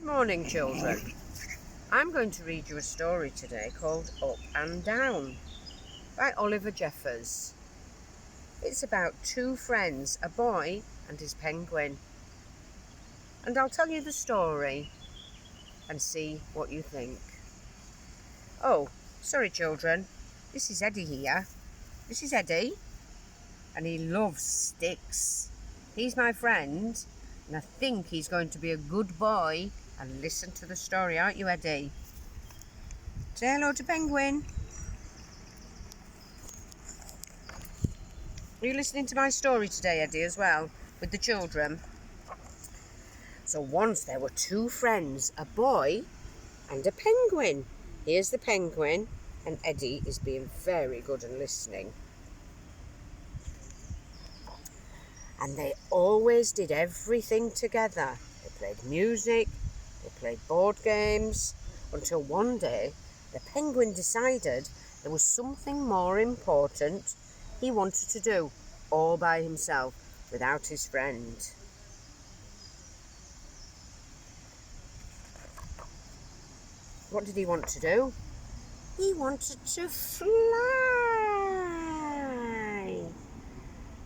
Morning, children. I'm going to read you a story today called Up and Down by Oliver Jeffers. It's about two friends, a boy and his penguin. And I'll tell you the story and see what you think. Oh, sorry, children. This is Eddie here. This is Eddie, and he loves sticks. He's my friend, and I think he's going to be a good boy and listen to the story, aren't you, Eddie? Say hello to Penguin. Are you listening to my story today, Eddie, as well, with the children? So once there were two friends, a boy and a penguin. Here's the penguin, and Eddie is being very good and listening. And they always did everything together. They played music, they played board games, until one day the penguin decided there was something more important he wanted to do all by himself without his friend. What did he want to do? He wanted to fly.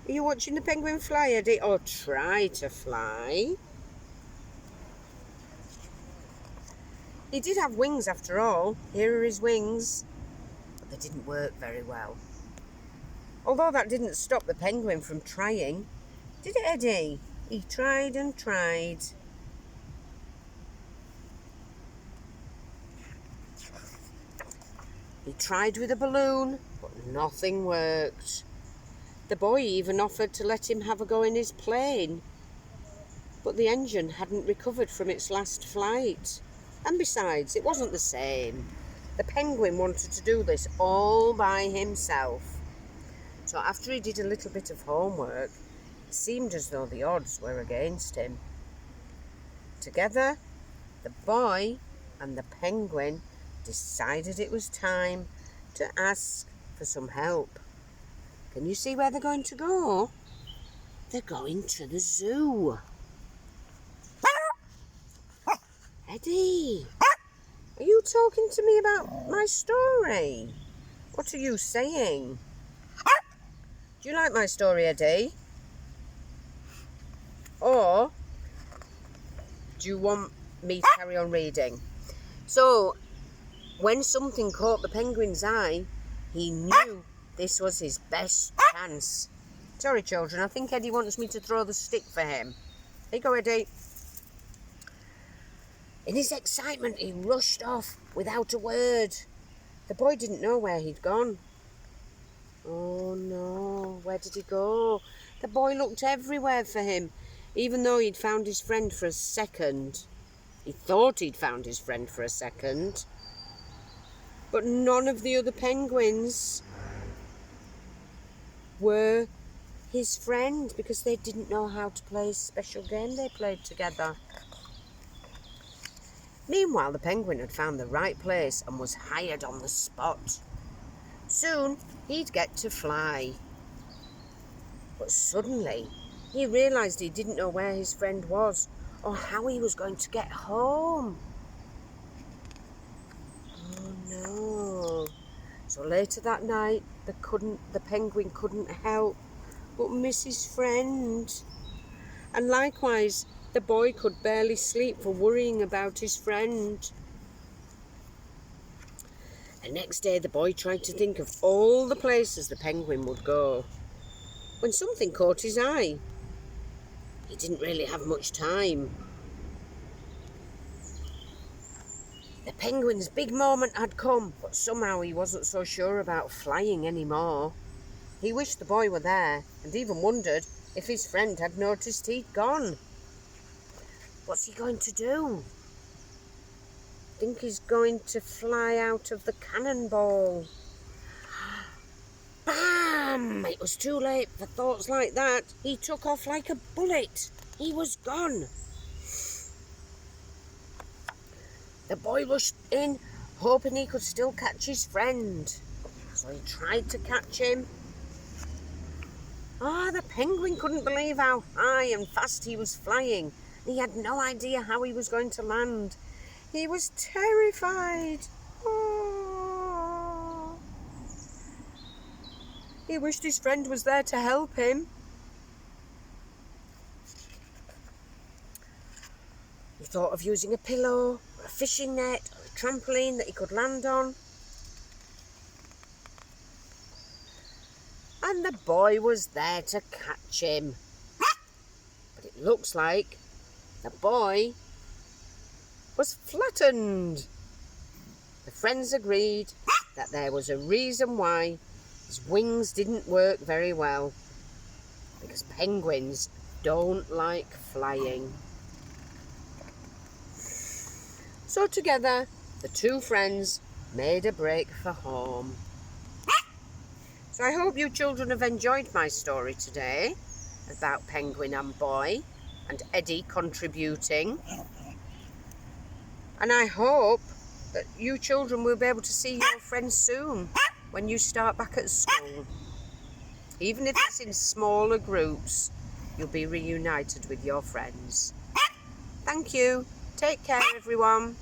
Are you watching the penguin fly, Eddie? Or try to fly? He did have wings after all. Here are his wings. But they didn't work very well. Although that didn't stop the penguin from trying. Did it, Eddie? He tried and tried. He tried with a balloon, but nothing worked. The boy even offered to let him have a go in his plane. But the engine hadn't recovered from its last flight. And besides, it wasn't the same. The penguin wanted to do this all by himself. So after he did a little bit of homework, it seemed as though the odds were against him. Together, the boy and the penguin decided it was time to ask for some help. Can you see where they're going to go? They're going to the zoo. Eddie, are you talking to me about my story? What are you saying? Do you like my story, Eddie? Or do you want me to carry on reading? So, when something caught the penguin's eye, he knew this was his best chance. Sorry, children, I think Eddie wants me to throw the stick for him. Here you go, Eddie. In his excitement, he rushed off without a word. The boy didn't know where he'd gone. Oh no, where did he go? The boy looked everywhere for him, even though he'd found his friend for a second. He thought he'd found his friend for a second. But none of the other penguins were his friend because they didn't know how to play a special game they played together. Meanwhile, the penguin had found the right place and was hired on the spot. Soon, he'd get to fly. But suddenly, he realised he didn't know where his friend was or how he was going to get home. Oh no. So later that night, the penguin couldn't help but miss his friend. And likewise, the boy could barely sleep for worrying about his friend. The next day, the boy tried to think of all the places the penguin would go, when something caught his eye. He didn't really have much time. The penguin's big moment had come, but somehow he wasn't so sure about flying anymore. He wished the boy were there, and even wondered if his friend had noticed he'd gone. What's he going to do? Think he's going to fly out of the cannonball. Bam! It was too late for thoughts like that. He took off like a bullet. He was gone. The boy rushed in, hoping he could still catch his friend. So he tried to catch him. The penguin couldn't believe how high and fast he was flying. He had no idea how he was going to land. He was terrified. Oh. He wished his friend was there to help him. He thought of using a pillow, or a fishing net, or a trampoline that he could land on. And the boy was there to catch him. But it looks like the boy was flattened. The friends agreed that there was a reason why his wings didn't work very well. Because penguins don't like flying. So together, the two friends made a break for home. So I hope you children have enjoyed my story today about Penguin and Boy and Eddie contributing. And I hope that you children will be able to see your friends soon when you start back at school. Even if it's in smaller groups, you'll be reunited with your friends. Thank you. Take care, everyone.